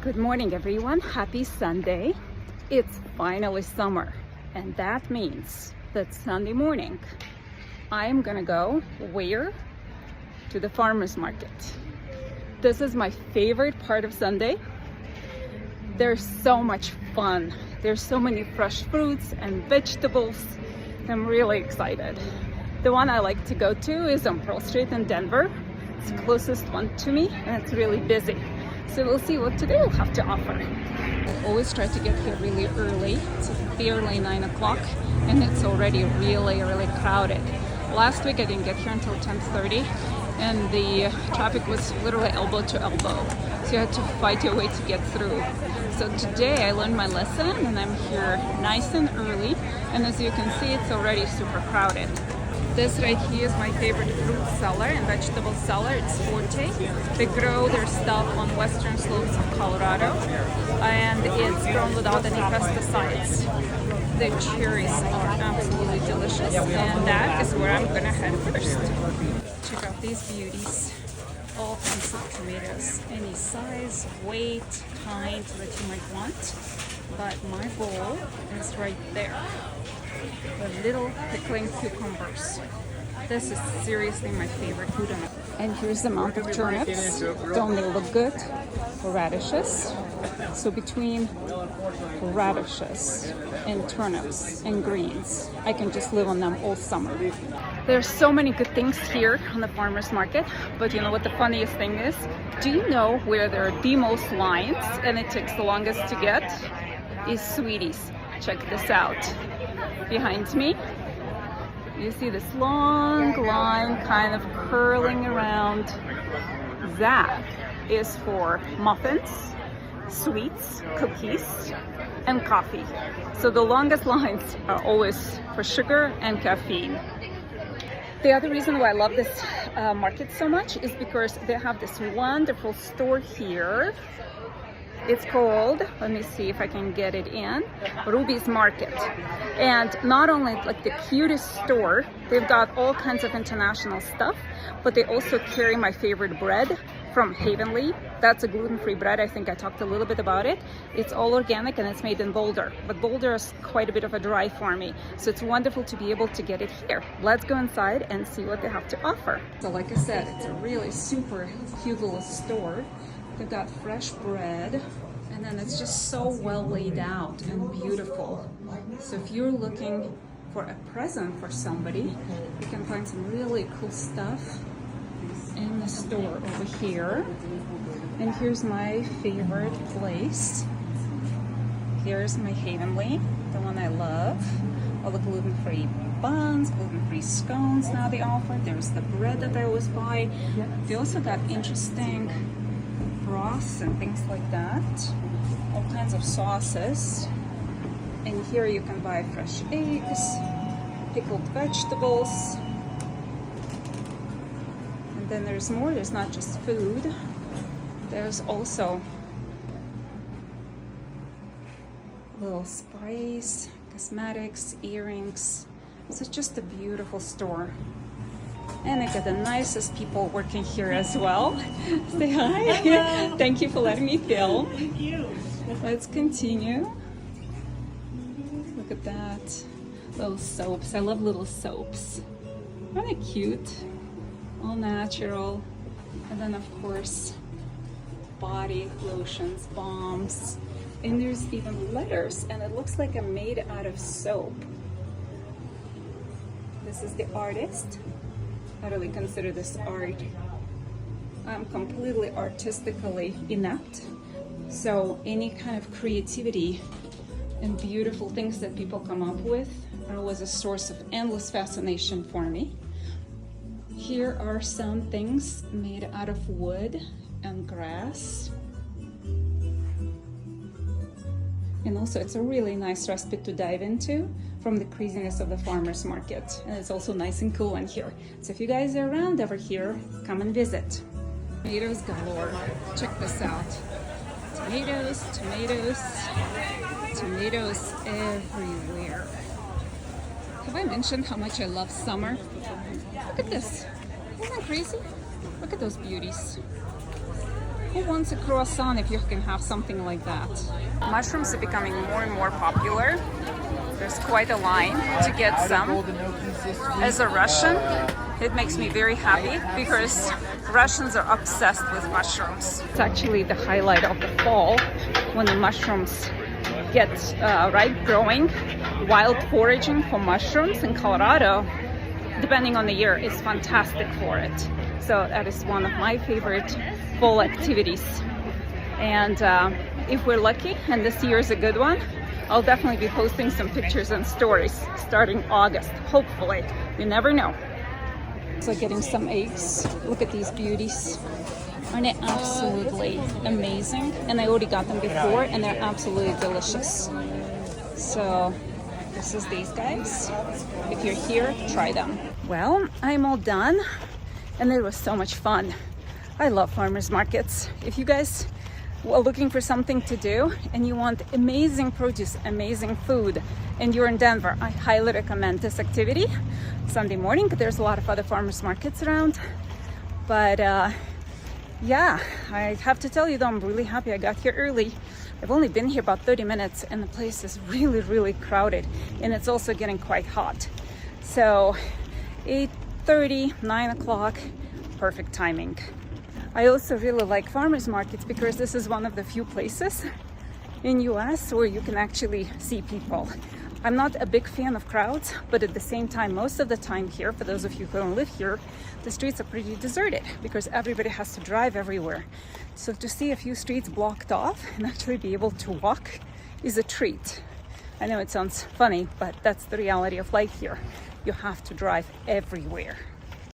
Good morning, everyone. Happy Sunday. It's finally summer, and that means that Sunday morning I'm gonna go where? To the farmers market. This is my favorite part of Sunday. There's so much fun. There's so many fresh fruits and vegetables. I'm really excited. The one I like to go to is on Pearl Street in Denver. It's the closest one to me, and it's really busy. So we'll see what today will have to offer. I always try to get here really early. It's barely 9 o'clock, and it's already really crowded. Last week I didn't get here until 10:30, and the traffic was literally elbow to elbow. So you had to fight your way to get through. So today I learned my lesson, and I'm here nice and early. And as you can see, it's already super crowded. This right here is my favorite fruit seller and vegetable seller. It's Forte. They grow their stuff on western slopes of Colorado, and it's grown without any pesticides. The cherries are absolutely delicious, and that is where I'm gonna head first. Check out these beauties. All kinds of tomatoes, any size, weight, kind that you might want. But my bowl is right there. The little pickling cucumbers. This is seriously my favorite food. And here's the amount of turnips. Don't they look good? Radishes. So between radishes and turnips and greens, I can just live on them all summer. There's so many good things here on the farmers market, but you know what the funniest thing is? Do you know where there are the most lines and it takes the longest to get? Is Sweeties. Check this out. Behind me, you see this long line kind of curling around. That is for muffins, sweets, cookies, and coffee. So the longest lines are always for sugar and caffeine. The other reason why I love this market so much is because they have this wonderful store here. It's called, let me see if I can get it in, Ruby's Market. And not only like the cutest store, they've got all kinds of international stuff, but they also carry my favorite bread from Havenly. That's a gluten-free bread. I think I talked a little bit about it. It's all organic and it's made in Boulder, but Boulder is quite a bit of a drive for me. So it's wonderful to be able to get it here. Let's go inside and see what they have to offer. So like I said, it's a really super cute little store. They've got fresh bread, and then it's just so well laid out and beautiful. So if you're looking for a present for somebody, you can find some really cool stuff in the store over here. And here's my favorite place. Here's my Havenly, the one I love. All the gluten-free buns, gluten-free scones now they offer. There's the bread that I always buy. They also got interesting broths and things like that, all kinds of sauces. And here you can buy fresh eggs, pickled vegetables, and then there's more. There's not just food, there's also little sprays, cosmetics, earrings. So it's just a beautiful store. And I got the nicest people working here as well. Say hi. Hello. Thank you for letting me film. Thank you. Let's continue. Look at that. Little soaps. I love little soaps. Aren't they cute? All natural. And then of course, body lotions, balms. And there's even letters, and it looks like I'm made out of soap. This is the artist. I really consider this art. I'm completely artistically inept. So any kind of creativity and beautiful things that people come up with are always a source of endless fascination for me. Here are some things made out of wood and grass. And also it's a really nice respite to dive into from the craziness of the farmers market. And it's also nice and cool in here. So if you guys are around over here, come and visit. Tomatoes galore. Check this out. Tomatoes, tomatoes, tomatoes everywhere. Have I mentioned how much I love summer? Look at this. Isn't that crazy? Look at those beauties. Who wants a croissant if you can have something like that? Mushrooms are becoming more and more popular. There's quite a line to get some. As a Russian, it makes me very happy because Russians are obsessed with mushrooms. It's actually the highlight of the fall when the mushrooms get ripe growing. Wild foraging for mushrooms in Colorado, depending on the year, is fantastic for it. So that is one of my favorite fall activities. And if we're lucky, and this year is a good one, I'll definitely be posting some pictures and stories starting August, hopefully. You never know. So getting some eggs. Look at these beauties. Aren't they absolutely amazing? And I already got them before and they're absolutely delicious. So this is these guys. If you're here, try them. Well, I'm all done and it was so much fun. I love farmers markets. If you guys are looking for something to do and you want amazing produce, amazing food, and you're in Denver, I highly recommend this activity. Sunday morning, there's a lot of other farmers markets around. But yeah, I have to tell you though, I'm really happy I got here early. I've only been here about 30 minutes and the place is really, really crowded. And it's also getting quite hot. So 8:30, 9 o'clock, perfect timing. I also really like farmers markets because this is one of the few places in US where you can actually see people. I'm not a big fan of crowds, but at the same time, most of the time here, for those of you who don't live here, the streets are pretty deserted because everybody has to drive everywhere. So to see a few streets blocked off and actually be able to walk is a treat. I know it sounds funny, but that's the reality of life here. You have to drive everywhere.